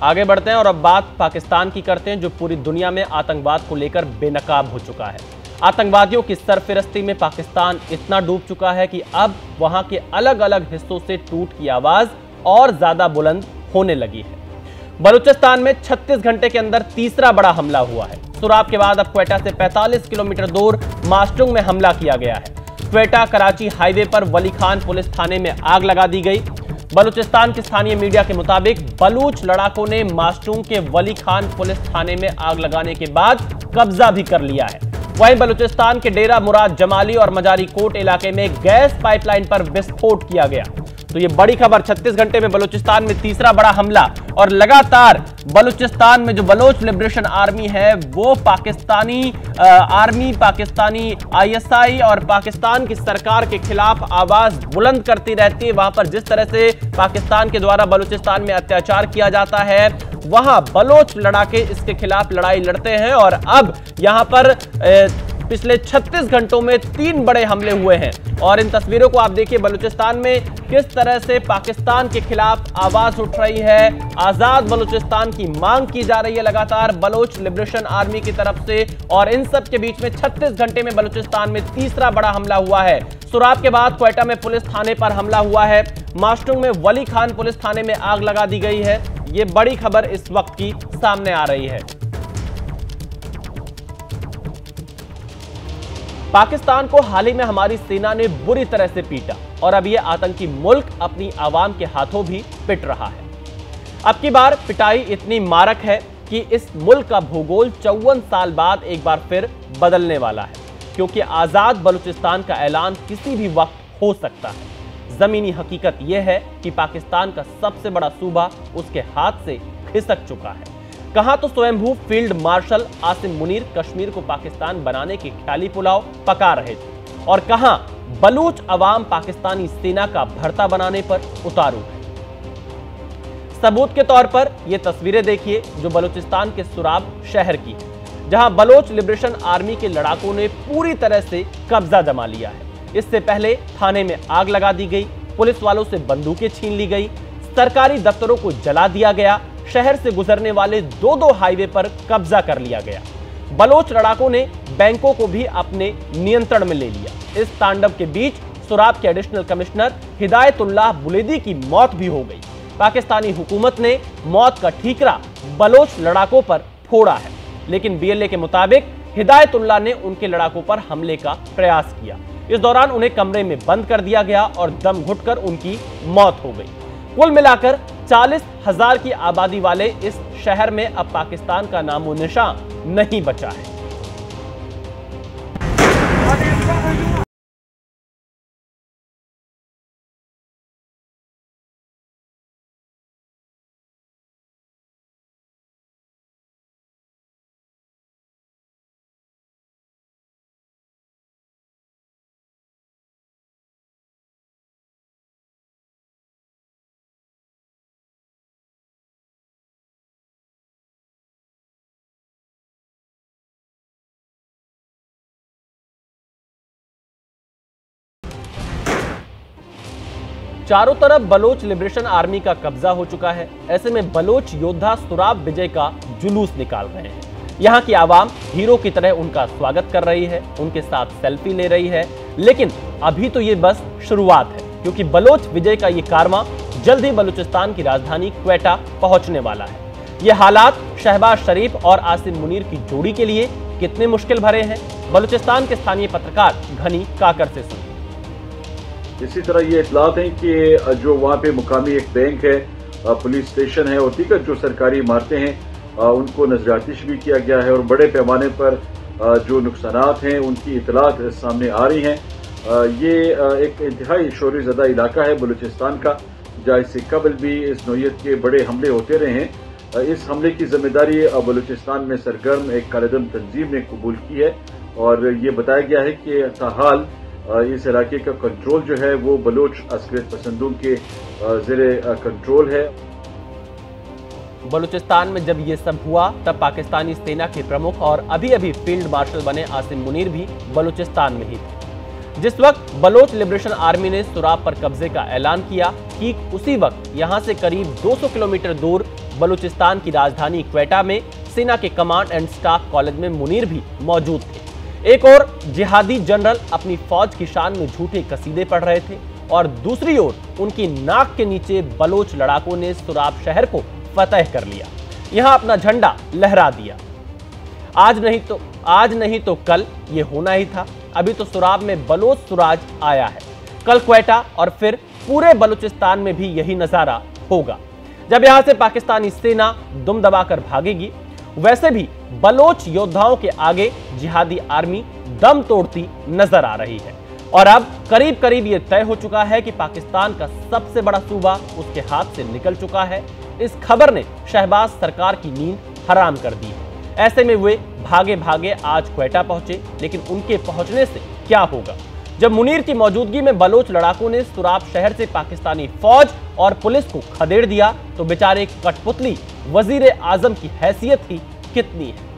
आगे बढ़ते हैं और अब बात पाकिस्तान की करते हैं, जो पूरी दुनिया में आतंकवाद को लेकर बेनकाब हो चुका है। आतंकवादियों की सरफिरस्ती में पाकिस्तान इतना डूब चुका है कि अब वहां के अलग अलग हिस्सों से टूट की आवाज और ज्यादा बुलंद होने लगी है। बलूचिस्तान में 36 घंटे के अंदर तीसरा बड़ा हमला हुआ है। सुराब के बाद अब क्वेटा से 45 किलोमीटर दूर मास्टुंग में हमला किया गया है। क्वेटा कराची हाईवे पर वली खान पुलिस थाने में आग लगा दी गई। बलूचिस्तान की स्थानीय मीडिया के मुताबिक बलूच लड़ाकों ने मास्टुंग के वली खान पुलिस थाने में आग लगाने के बाद कब्जा भी कर लिया है। वहीं बलूचिस्तान के डेरा मुराद जमाली और मजारी कोट इलाके में गैस पाइपलाइन पर विस्फोट किया गया। तो ये बड़ी खबर, 36 घंटे में बलूचिस्तान में तीसरा बड़ा हमला। और लगातार बलूचिस्तान में जो बलोच लिबरेशन आर्मी है वो पाकिस्तानी आर्मी, पाकिस्तानी ISI और पाकिस्तान की सरकार के खिलाफ आवाज बुलंद करती रहती है। वहां पर जिस तरह से पाकिस्तान के द्वारा बलूचिस्तान में अत्याचार किया जाता है, वहां बलोच लड़ाके इसके खिलाफ लड़ाई लड़ते हैं। और अब यहां पर पिछले 36 घंटों में 3 बड़े हमले हुए हैं। और इन तस्वीरों को आप देखिए, बलूचिस्तान में किस तरह से पाकिस्तान के खिलाफ आवाज उठ रही है। आजाद बलूचिस्तान की मांग की जा रही है लगातार बलोच लिबरेशन आर्मी की तरफ से। और इन सब के बीच में 36 घंटे में बलूचिस्तान में तीसरा बड़ा हमला हुआ है। सुराब के बाद क्वेटा में पुलिस थाने पर हमला हुआ है। मास्टुंग में वली खान पुलिस थाने में आग लगा दी गई है। ये बड़ी खबर इस वक्त की सामने आ रही है। पाकिस्तान को हाल ही में हमारी सेना ने बुरी तरह से पीटा और अब यह आतंकी मुल्क अपनी आवाम के हाथों भी पिट रहा है। अब की बार पिटाई इतनी मारक है कि इस मुल्क का भूगोल 54 साल बाद एक बार फिर बदलने वाला है, क्योंकि आजाद बलूचिस्तान का ऐलान किसी भी वक्त हो सकता है। जमीनी हकीकत यह है कि पाकिस्तान का सबसे बड़ा सूबा उसके हाथ से खिसक चुका है। कहां तो स्वयंभू फील्ड मार्शल आसिम मुनीर कश्मीर को पाकिस्तान बनाने के ख्याली पुलाव पका रहे थे, और कहां बलूच अवाम पाकिस्तानी सेना का भरता बनाने पर उतारू है। सबूत के तौर पर यह तस्वीरें देखिए जो बलूचिस्तान के सुराब शहर की है, जहां बलोच लिबरेशन आर्मी के लड़ाकों ने पूरी तरह से कब्जा जमा लिया है। इससे पहले थाने में आग लगा दी गई, पुलिस वालों से बंदूकें छीन ली गई, सरकारी दफ्तरों को जला दिया गया, शहर से गुजरने वाले 2 हाईवे पर कब्जा कर लिया गया। बलोच लड़ाकों ने बैंकों को भी अपने नियंत्रण में ले लिया। इस तांडव के बीच सुराब के एडिशनल कमिश्नर हिदायतुल्लाह बुलेदी की मौत भी हो गई। पाकिस्तानी हुकूमत ने मौत का ठीकरा बलोच लड़ाकों पर फोड़ा है, लेकिन BLA के मुताबिक हिदायतुल्लाह ने उनके लड़ाकों पर हमले का प्रयास किया। इस दौरान उन्हें कमरे में बंद कर दिया गया और दम घुटकर उनकी मौत हो गई। कुल मिलाकर 40,000 की आबादी वाले इस शहर में अब पाकिस्तान का नामो निशान नहीं बचा है। चारों तरफ बलोच लिबरेशन आर्मी का कब्जा हो चुका है। ऐसे में बलोच योद्धा सुराब विजय का जुलूस निकाल रहे हैं। यहाँ की आवाम हीरो की तरह उनका स्वागत कर रही है, उनके साथ सेल्फी ले रही है। लेकिन अभी तो ये बस शुरुआत है, क्योंकि बलोच विजय का ये कारवां जल्द ही बलूचिस्तान की राजधानी क्वेटा पहुंचने वाला है। ये हालात शहबाज शरीफ और आसिम मुनीर की जोड़ी के लिए कितने मुश्किल भरे हैं, बलूचिस्तान के स्थानीय पत्रकार घनी काकर से सुनिए। इसी तरह ये इतलात हैं कि जो वहाँ पे मुकामी एक बैंक है, पुलिस स्टेशन है और दीगर जो सरकारी इमारतें हैं उनको नजरातिश भी किया गया है और बड़े पैमाने पर जो नुकसानात हैं उनकी इतलात सामने आ रही हैं। ये एक इंतहाई शोरज़दा इलाका है बलूचिस्तान का, जहाँ इससे कबल भी इस नौइयत के बड़े हमले होते रहे हैं। इस हमले की जिम्मेदारी बलूचिस्तान में सरगर्म एक कालेदम तंजीम ने कबूल की है और ये बताया गया है कि ताहाल इस इलाके का कंट्रोल जो है वो बलोच अस्करियत पसंदों के ज़ेरे कंट्रोल है। बलूचिस्तान में जब ये सब हुआ तब पाकिस्तानी सेना के प्रमुख और अभी फील्ड मार्शल बने आसिम मुनीर भी बलूचिस्तान में ही थे। जिस वक्त बलोच लिबरेशन आर्मी ने सुराब पर कब्जे का ऐलान किया, ठीक उसी वक्त यहां से करीब 200 किलोमीटर दूर बलूचिस्तान की राजधानी क्वेटा में सेना के कमांड एंड स्टाफ कॉलेज में मुनीर भी मौजूद थे। एक और जिहादी जनरल अपनी फौज की शान में झूठे कसीदे पढ़ रहे थे और दूसरी ओर उनकी नाक के नीचे बलोच लड़ाकों ने सुराब शहर को फतह कर लिया, यहां अपना झंडा लहरा दिया। आज नहीं तो कल ये होना ही था। अभी तो सुराब में बलोच सुराज आया है, कल क्वेटा और फिर पूरे बलूचिस्तान में भी यही नजारा होगा। जब यहां से पाकिस्तानी सेना दुम दबाकर भागेगी, वैसे भी बलोच योद्धाओं के आगे जिहादी आर्मी दम तोड़ती नजर आ रही है। और अब करीब करीब ये तय हो चुका है कि पाकिस्तान का सबसे बड़ा सूबा उसके हाथ से निकल चुका है। इस खबर ने शहबाज सरकार की नींद हराम कर दी है। ऐसे में वे भागे भागे आज क्वेटा पहुंचे, लेकिन उनके पहुंचने से क्या होगा? जब मुनीर की मौजूदगी में बलोच लड़ाकों ने सुराब शहर से पाकिस्तानी फौज और पुलिस को खदेड़ दिया, तो बेचारे कठपुतली वजीर आजम की हैसियत ही कितनी है।